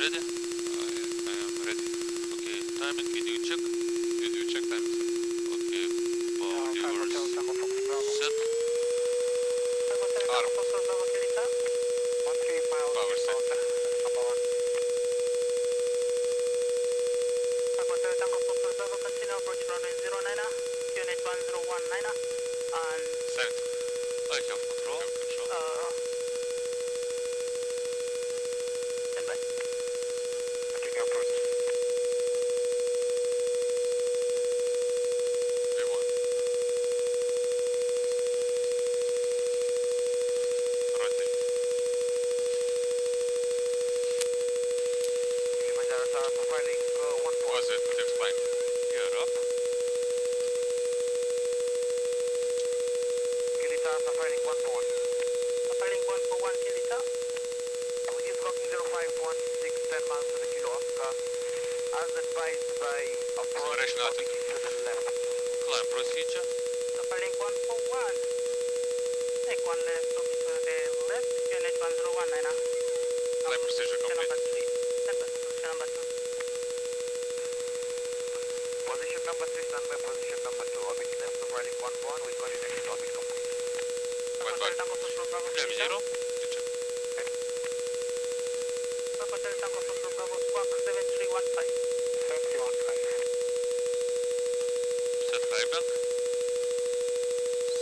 Ready? I am ready. Okay, timing, can you check? Did you check time, sir? Okay, power levers set. Arm. Power set. Set. I have control. Have control. V1. Rotate. Was it explained? Gear up. Acceleration altitude. Climb procedure. Climb procedure complete. Went back. Flap 0. Check. Set high bank.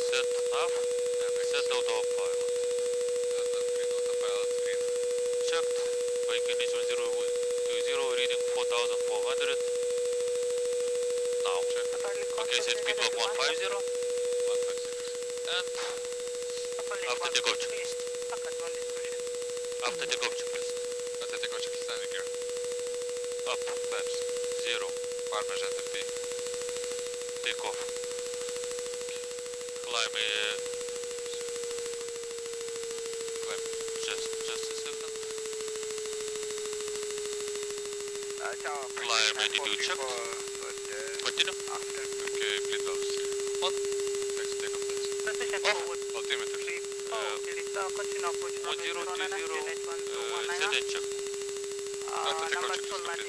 Set nav. Set autopilot. Green autopilot, green. Checked. Bike ignition 0 reading 4400. Now. Check. Okay, set speed log 150. 156. And after takeoff checklist. After takeoff checklist. After takeoff check landing gear. Up. Flaps. 0. Farmers enter P. Takeoff. Climb Climb. just a second. Climb attitude checked. Continue. Okay, bleed valves. On. Next takeoff flaps. Off. Altimeter. 1020 ZN check. After takeoff check is complete.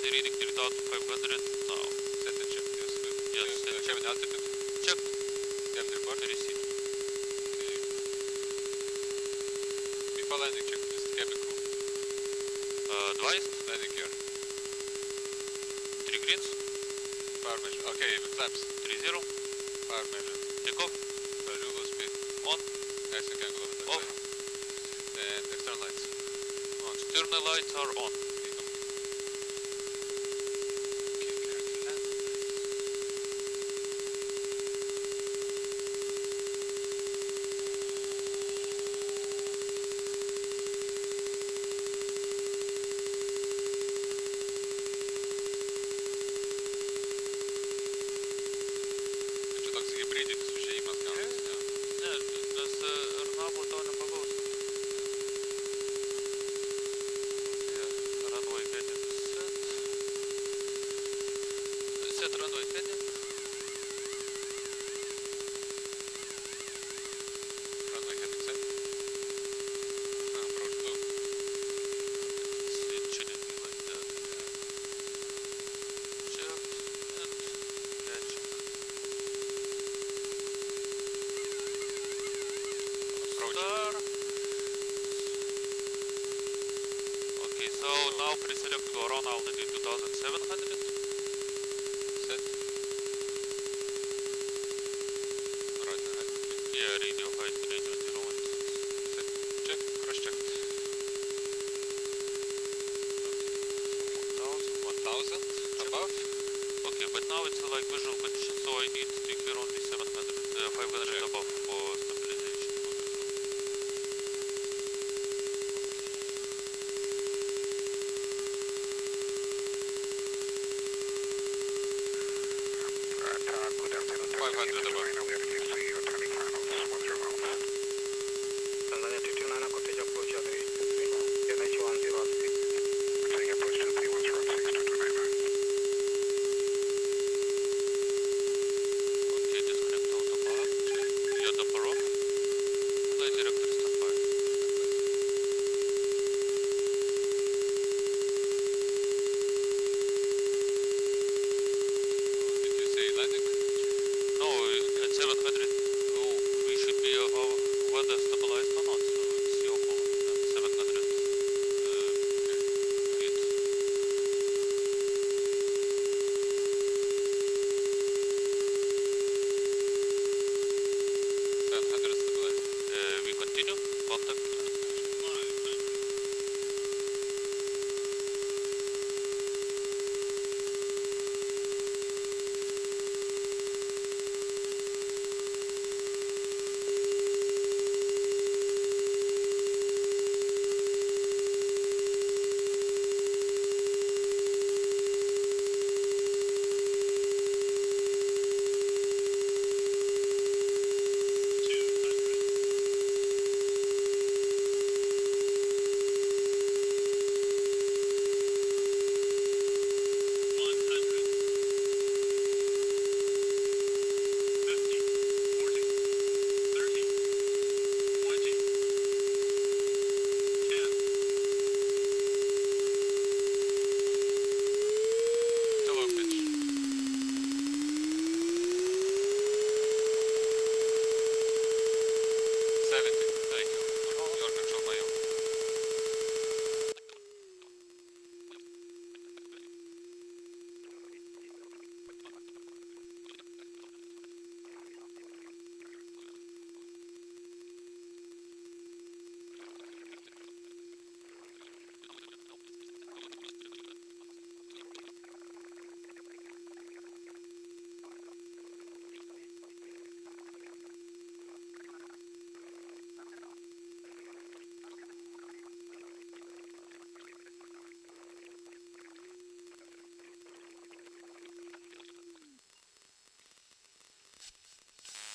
the reading 3500 now. Send and check. Yes, good. Yes, send and Kevin, altitude. Check. Kevin, report. Received. Okay. Before landing, check with the cabin crew. Advised. Landing gear. 3 greens. Power measure. Okay, with flaps. 30. Power measure. Take off. Variable speed. On. Axis angle of attack. Off. And external lights. External lights are on. Okay, come. Okay, clear to land. Ты что так загибридит, слушай, им отказывается. Ne, nes Arnavo to nepagaus. Runway heading set. Set runway heading. Runway heading set. Approach blue. It shouldn't be like that. Checked and catching. Approach. Star. Okay, so now pre-select go around altitude 2700. Set. Right ahead. Yeah, radio height range 101. Set. Check. Cross check. 1000. Above. Okay, but now it's like visual condition, so I need to hear only 500 Check. above for stabilization. Good afternoon. 500 above. We are